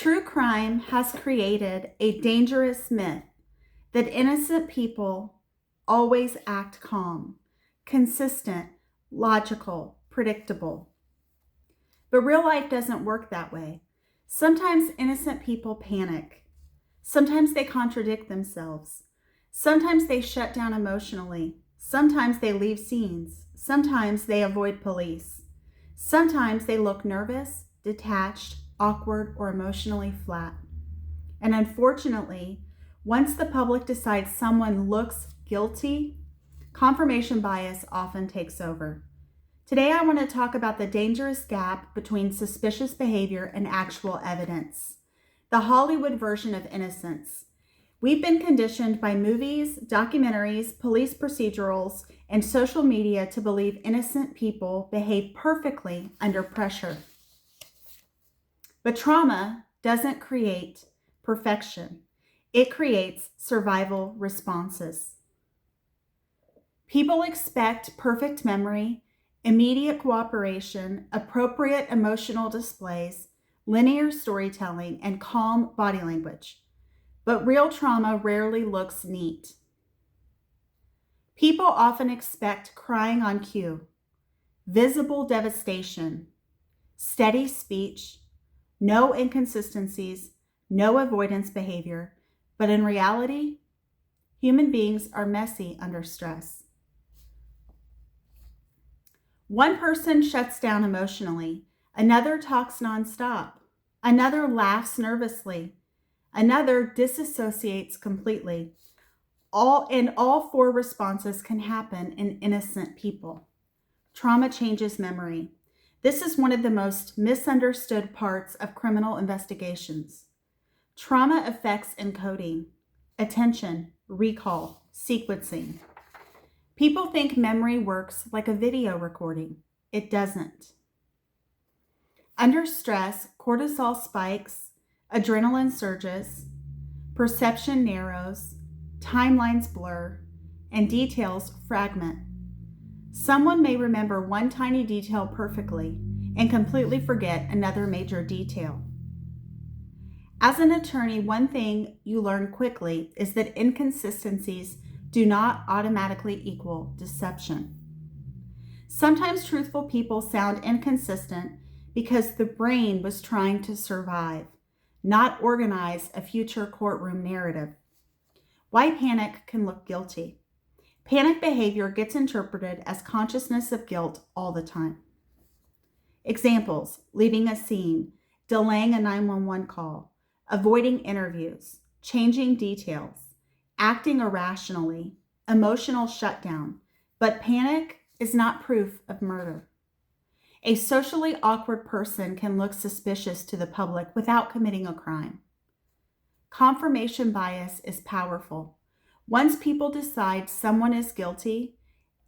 True crime has created a dangerous myth that innocent people always act calm, consistent, logical, predictable. But real life doesn't work that way. Sometimes innocent people panic. Sometimes they contradict themselves. Sometimes they shut down emotionally. Sometimes they leave scenes. Sometimes they avoid police. Sometimes they look nervous, detached, awkward, or emotionally flat. And unfortunately, once the public decides someone looks guilty, confirmation bias often takes over. Today, I want to talk about the dangerous gap between suspicious behavior and actual evidence, the Hollywood version of innocence. We've been conditioned by movies, documentaries, police procedurals, and social media to believe innocent people behave perfectly under pressure. But trauma doesn't create perfection. It creates survival responses. People expect perfect memory, immediate cooperation, appropriate emotional displays, linear storytelling, and calm body language. But real trauma rarely looks neat. People often expect crying on cue, visible devastation, steady speech, no inconsistencies, no avoidance behavior, but in reality, human beings are messy under stress. One person shuts down emotionally, another talks nonstop, another laughs nervously, another disassociates completely. All four responses can happen in innocent people. Trauma changes memory. This is one of the most misunderstood parts of criminal investigations. Trauma affects encoding, attention, recall, sequencing. People think memory works like a video recording. It doesn't. Under stress, cortisol spikes, adrenaline surges, perception narrows, timelines blur, and details fragment. Someone may remember one tiny detail perfectly and completely forget another major detail. As an attorney, one thing you learn quickly is that inconsistencies do not automatically equal deception. Sometimes truthful people sound inconsistent because the brain was trying to survive, not organize a future courtroom narrative. Why panic can look guilty? Panic behavior gets interpreted as consciousness of guilt all the time. Examples: leaving a scene, delaying a 911 call, avoiding interviews, changing details, acting irrationally, emotional shutdown. But panic is not proof of murder. A socially awkward person can look suspicious to the public without committing a crime. Confirmation bias is powerful. Once people decide someone is guilty,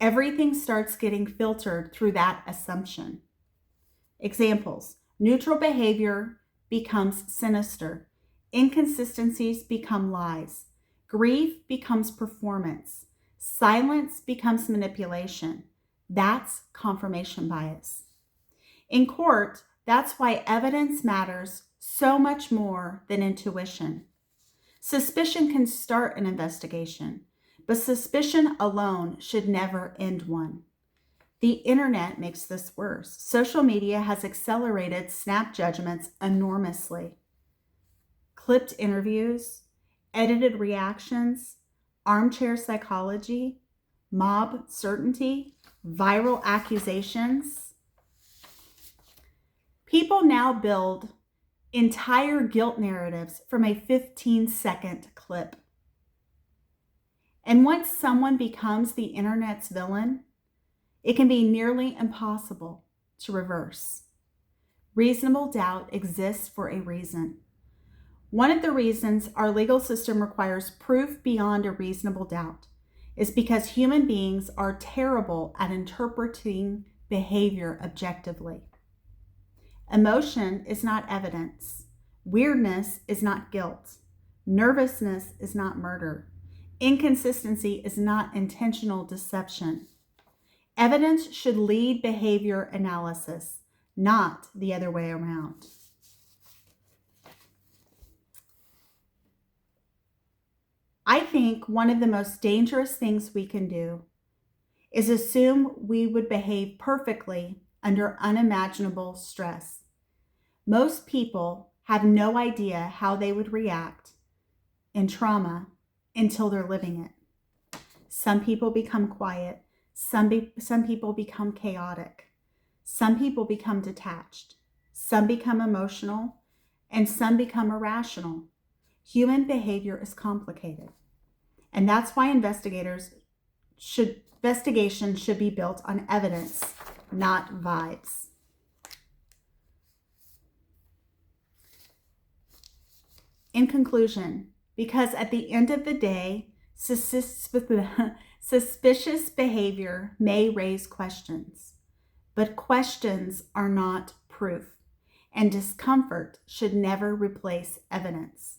everything starts getting filtered through that assumption. Examples: neutral behavior becomes sinister, inconsistencies become lies, grief becomes performance, silence becomes manipulation. That's confirmation bias. In court, that's why evidence matters so much more than intuition. Suspicion can start an investigation, but suspicion alone should never end one. The internet makes this worse. Social media has accelerated snap judgments enormously. Clipped interviews, edited reactions, armchair psychology, mob certainty, viral accusations. People now build entire guilt narratives from a 15-second clip. And once someone becomes the internet's villain, it can be nearly impossible to reverse. Reasonable doubt exists for a reason. One of the reasons our legal system requires proof beyond a reasonable doubt is because human beings are terrible at interpreting behavior objectively. Emotion is not evidence. Weirdness is not guilt. Nervousness is not murder. Inconsistency is not intentional deception. Evidence should lead behavior analysis, not the other way around. I think one of the most dangerous things we can do is assume we would behave perfectly under unimaginable stress. Most people have no idea how they would react in trauma until they're living it. Some people become quiet. Some people become chaotic. Some people become detached. Some become emotional, and some become irrational. Human behavior is complicated. And that's why investigation should be built on evidence, not vibes. In conclusion, because at the end of the day, suspicious behavior may raise questions, but questions are not proof, and discomfort should never replace evidence.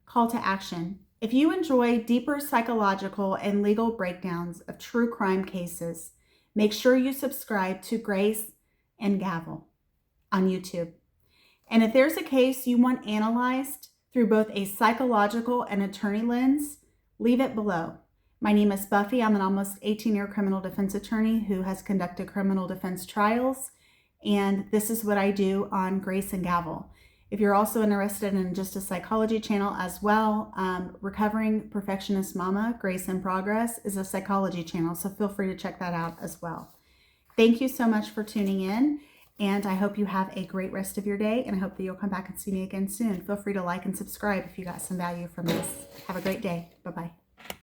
Call to action. If you enjoy deeper psychological and legal breakdowns of true crime cases, make sure you subscribe to Grace and Gavel on YouTube. And if there's a case you want analyzed through both a psychological and attorney lens, leave it below. My name is Buffy. I'm an almost 18-year criminal defense attorney who has conducted criminal defense trials, and this is what I do on Grace and Gavel. If you're also interested in just a psychology channel as well, Recovering Perfectionist Mama, Grace in Progress, is a psychology channel, so feel free to check that out as well. Thank you so much for tuning in, and I hope you have a great rest of your day, and I hope that you'll come back and see me again soon. Feel free to like and subscribe if you got some value from this. Have a great day. Bye-bye.